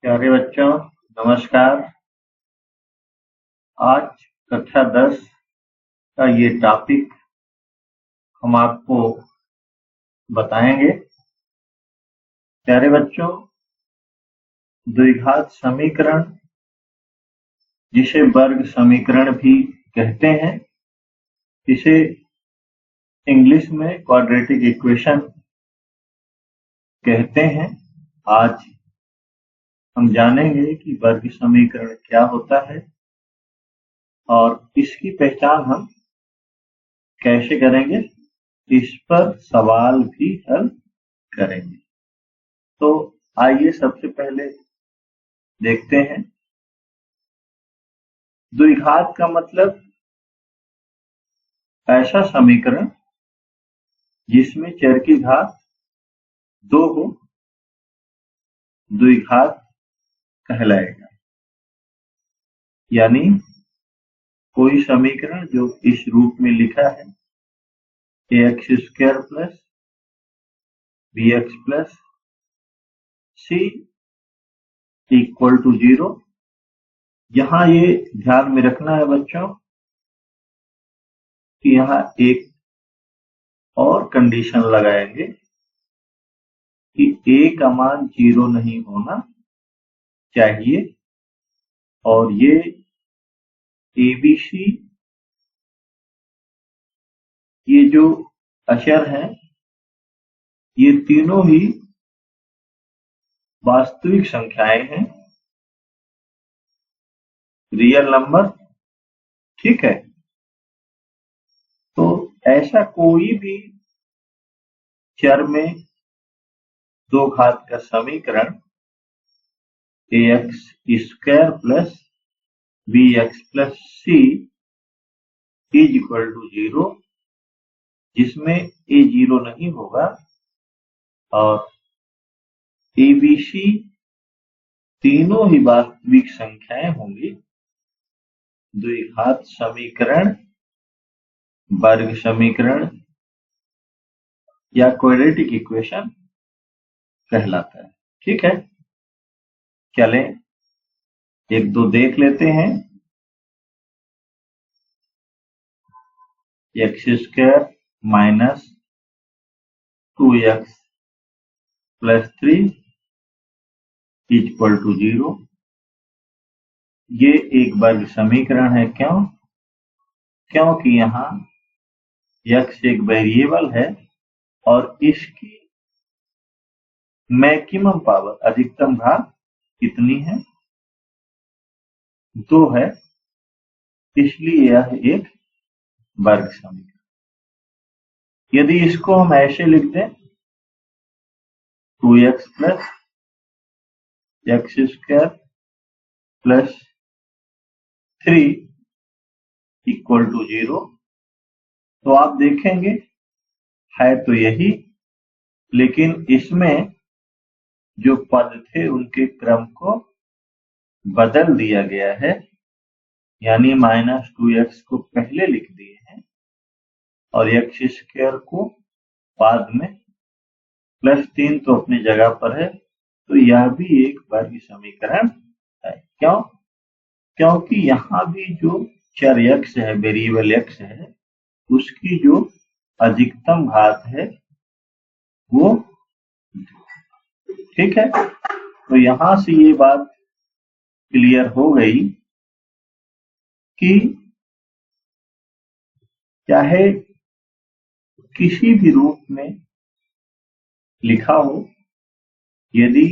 प्यारे बच्चों, नमस्कार। आज कक्षा 10 का ये टॉपिक हम आपको बताएंगे। प्यारे बच्चों, द्विघात समीकरण, जिसे वर्ग समीकरण भी कहते हैं, इसे इंग्लिश में क्वाड्रेटिक इक्वेशन कहते हैं। आज हम जानेंगे कि वर्ग समीकरण क्या होता है और इसकी पहचान हम कैसे करेंगे, इस पर सवाल भी हल करेंगे। तो आइए सबसे पहले देखते हैं। द्विघात का मतलब ऐसा समीकरण जिसमें चर की घात 2 हो, द्विघात कहलाएगा। यानी कोई समीकरण जो इस रूप में लिखा है, ax² plus bx plus c equal to 0। यहाँ ये ध्यान में रखना है बच्चों कि यहाँ एक और कंडीशन लगाएंगे कि a का मान 0 नहीं होना चाहिए और ये ABC ये जो अक्षर हैं, ये तीनों ही वास्तविक संख्याएं हैं, रियल नंबर। ठीक है, तो ऐसा कोई भी चर में दो घात का समीकरण ax² plus bx plus c is equal to 0, जिसमें a 0 नहीं होगा और abc तीनों ही वास्तविक संख्याएं होंगी, द्विघात समीकरण, वर्ग समीकरण या क्वाड्रेटिक इक्वेशन कहलाता है। ठीक है, चलें एक दो देख लेते हैं। x² minus 2x plus 3 equal to 0। ये एक वर्ग समीकरण है। क्यों? क्योंकि यहाँ x एक वेरिएबल है और इसकी मैक्सिमम पावर, अधिकतम घात कितनी है? 2 है, इसलिए यह एक वर्ग समीकरण। यदि इसको हम ऐसे लिख दें 2x plus x² plus 3 equal to 0, तो आप देखेंगे है तो यही, लेकिन इसमें जो पद थे उनके क्रम को बदल दिया गया है। यानी -2x को पहले लिख दिए हैं और x² को बाद में, प्लस 3 तो अपनी जगह पर है, तो यह भी एक वर्ग समीकरण है। क्यों? क्योंकि यहाँ भी जो चर x है, वेरिएबल x है, उसकी जो अधिकतम घात है वो, ठीक है, तो यहां से ये बात क्लियर हो गई कि चाहे किसी भी रूप में लिखा हो, यदि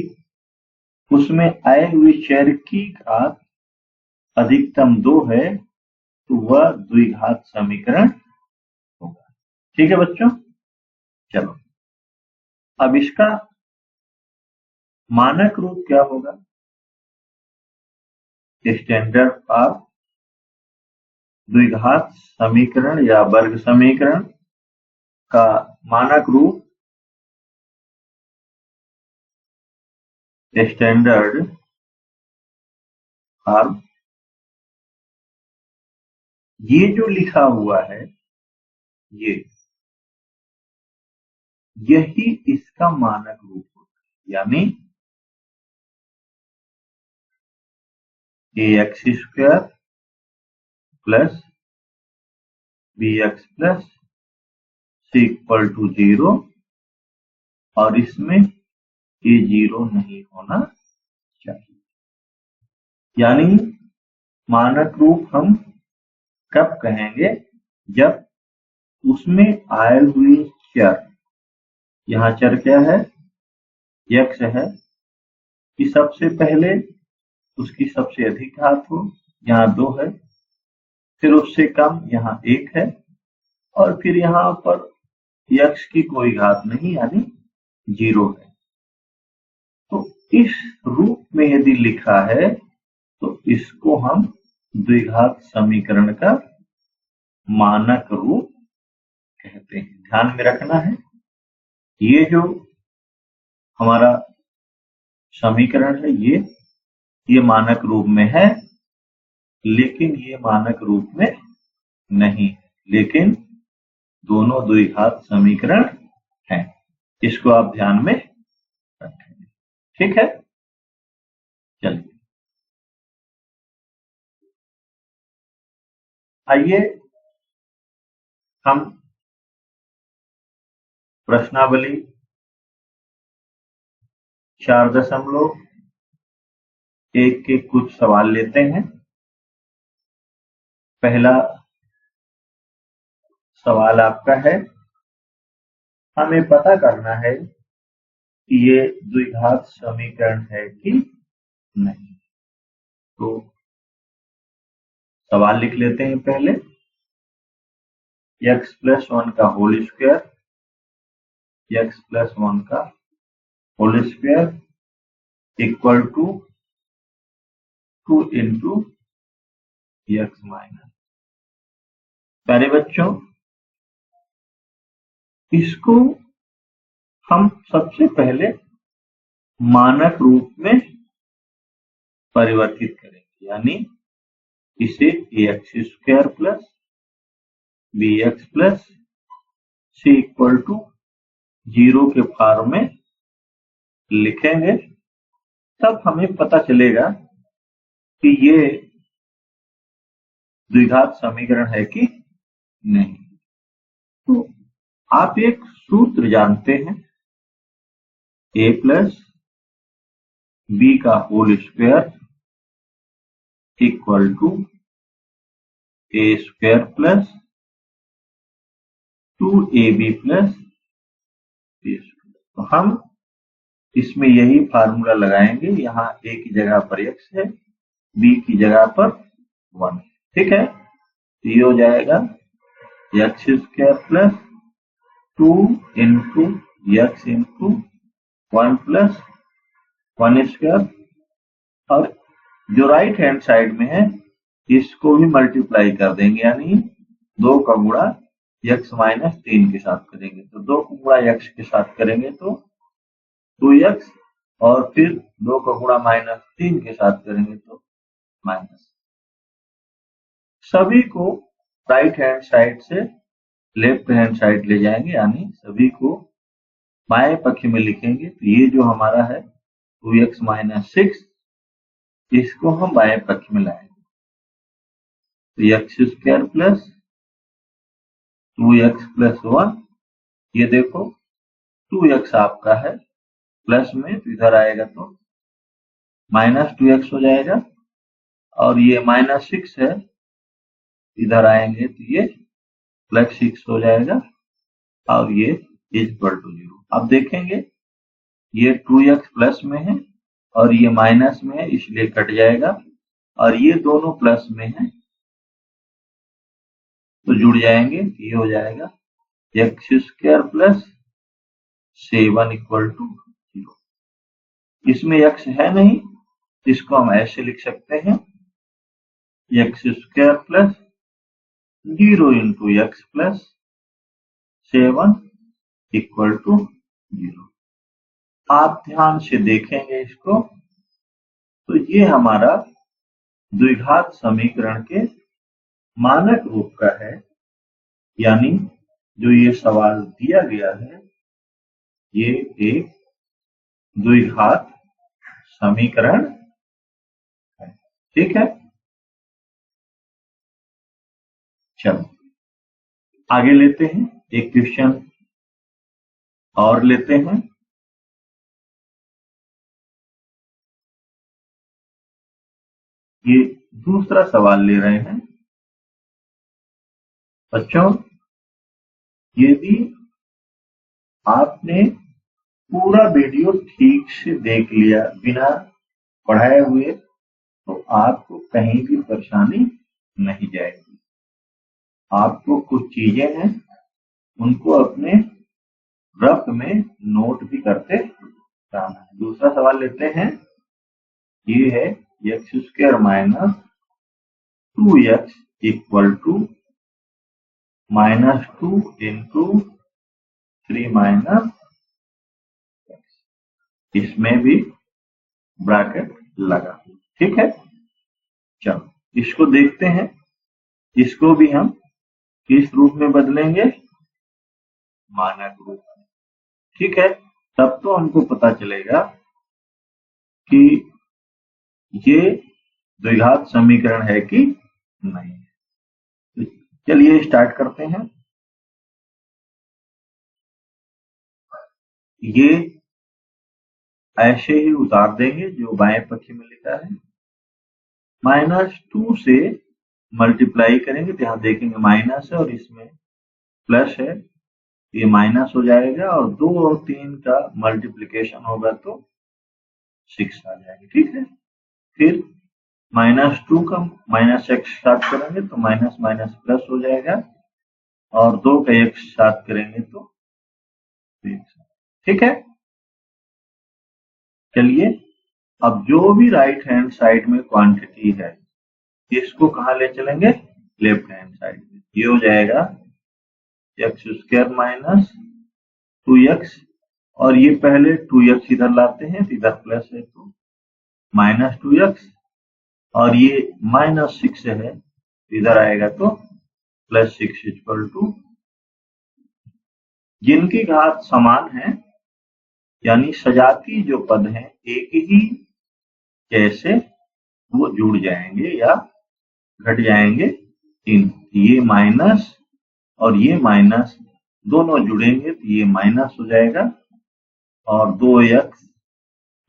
उसमें आए हुए चर की घात अधिकतम 2 है तो वह द्विघात समीकरण होगा। ठीक है बच्चों, चलो अब इसका मानक रूप क्या होगा? स्टैंडर्ड फॉर्म द्विघात समीकरण या वर्ग समीकरण का मानक रूप, स्टैंडर्ड फॉर्म, ये जो लिखा हुआ है यही इसका मानक रूप होता है। यानी ax square plus bx plus c equal to 0 और इसमें ये 0 नहीं होना चाहिए। यानी मानक रूप हम कब कहेंगे, जब उसमें आए हुए चर, यहाँ चर क्या है, x है, कि सबसे पहले उसकी सबसे अधिक घात हो, यहाँ 2 है, फिर उससे कम यहाँ 1 है, और फिर यहाँ पर x की कोई घात नहीं यानी 0 है। तो इस रूप में यदि लिखा है तो इसको हम द्विघात समीकरण का मानक रूप कहते हैं। ध्यान में रखना है, ये जो हमारा समीकरण है ये मानक रूप में है, लेकिन ये मानक रूप में नहीं, लेकिन दोनों द्विघात समीकरण हैं। इसको आप ध्यान में रखेंगे, ठीक है। चलिए आइए हम प्रश्नावली 4.1 के कुछ सवाल लेते हैं। पहला सवाल आपका है, हमें पता करना है कि ये द्विघात समीकरण है कि नहीं। तो सवाल लिख लेते हैं पहले, x प्लस 1 का होल स्क्वायर, x प्लस 1 का whole square equal to 2 into x minus. प्यारे बच्चों, इसको हम सबसे पहले मानक रूप में परिवर्तित करेंगे, यानी इसे ax square plus bx plus c equal to 0 के फॉर्म में लिखेंगे। तब हमें पता चलेगा कि ये द्विघात समीकरण है कि नहीं। तो आप एक सूत्र जानते हैं, a प्लस बी का whole square equal to a square plus 2ab plus b square. तो हम इसमें यही फार्मूला लगाएंगे, यहाँ a की जगह पर x है, b की जगह पर 1, ठीक है। तो ये हो जाएगा x square plus 2 into x into 1 plus 1 square, और जो राइट हैंड साइड में है इसको भी मल्टीप्लाई कर देंगे, यानी 2 का गुणा x माइनस 3 के साथ करेंगे। तो 2 का गुणा x के साथ करेंगे तो 2x, और फिर 2 का गुणा माइनस 3 के साथ करेंगे तो माइनस। सभी को राइट हैंड साइड से लेफ्ट हैंड साइड ले जाएंगे, यानी सभी को बाएं पक्ष में लिखेंगे। तो ये जो हमारा है 2x माइनस 6, इसको हम बाएं पक्ष में लाएंगे। तो x square plus 2x plus 1, ये देखो 2x आपका है प्लस में, तो इधर आएगा तो माइनस 2x हो जाएगा, और ये माइनस 6 है, इधर आएंगे तो ये प्लस 6 हो जाएगा, और ये इक्वल टू 0। अब देखेंगे ये 2x प्लस में है और ये माइनस में है, इसलिए कट जाएगा, और ये दोनों प्लस में है तो जुड़ जाएंगे। ये हो जाएगा x square plus 7 equal to 0। इसमें x है नहीं, इसको हम ऐसे लिख सकते हैं, x square plus 0 into x plus 7 equal to 0। आप ध्यान से देखेंगे इसको, तो ये हमारा द्विघात समीकरण के मानक रूप का है, यानी जो ये सवाल दिया गया है ये एक द्विघात समीकरण है, ठीक है, चलो आगे लेते हैं, एक क्वेश्चन और लेते हैं। ये दूसरा सवाल ले रहे हैं बच्चों। यदि आपने पूरा वीडियो ठीक से देख लिया बिना पढ़ाए हुए तो आपको कहीं भी परेशानी नहीं जाएगी। आपको कुछ चीजें हैं उनको अपने रफ में नोट भी करते रहना है। दूसरा सवाल लेते हैं, ये है x square minus 2x equal to -2 into 3 minus, इसमें भी ब्रैकेट लगा, ठीक है। चलो इसको देखते हैं, इसको भी हम किस रूप में बदलेंगे, मानक रूप में, ठीक है। तब तो हमको पता चलेगा कि ये द्विघात समीकरण है कि नहीं। तो चलिए स्टार्ट करते हैं। ये ऐसे ही उतार देंगे जो बाएं पक्ष में लिखा है, -2 से मल्टीप्लाई करेंगे तो यहाँ देखेंगे माइनस है और इसमें प्लस है, ये माइनस हो जाएगा और 2 और 3 का मल्टीप्लीकेशन होगा तो 6 आ जाएगा, ठीक है। फिर -2 का -x साथ करेंगे तो माइनस माइनस प्लस हो जाएगा और 2 का x साथ करेंगे तो 6, ठीक है। चलिए अब जो भी राइट हैंड साइड में क्वांटिटी है इसको कहाँ ले चलेंगे, लेफ्ट हैंड साइड में। ये हो जाएगा एक्स स्क्वायर माइनस 2x और ये पहले 2x इधर लाते हैं तो इधर प्लस है तो -2x और ये -6 है इधर आएगा तो +6 इक्वल टू, जिनकी घात समान है यानी सजाती जो पद हैं एक ही जैसे वो जुड़ जाएंगे या घट जाएंगे इन, ये माइनस और ये माइनस दोनों जुड़ेंगे तो ये माइनस हो जाएगा और 2x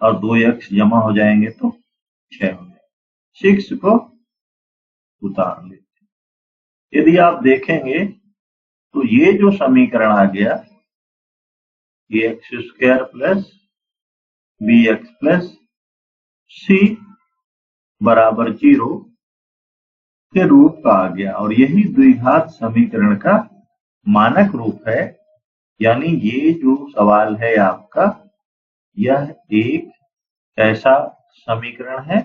और 2x जमा हो जाएंगे तो 6 हो जाएगा। 6 को उतार लेते। यदि आप देखेंगे तो ये जो समीकरण आ गया ये x square plus b x plus c बराबर 0 के रूप का आ गया और यही द्विघात समीकरण का मानक रूप है। यानी ये जो सवाल है आपका, यह एक ऐसा समीकरण है,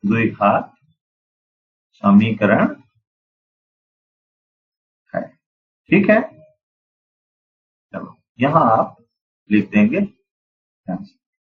द्विघात समीकरण है, ठीक है। चलो यहां आप लिख देंगे आंसर।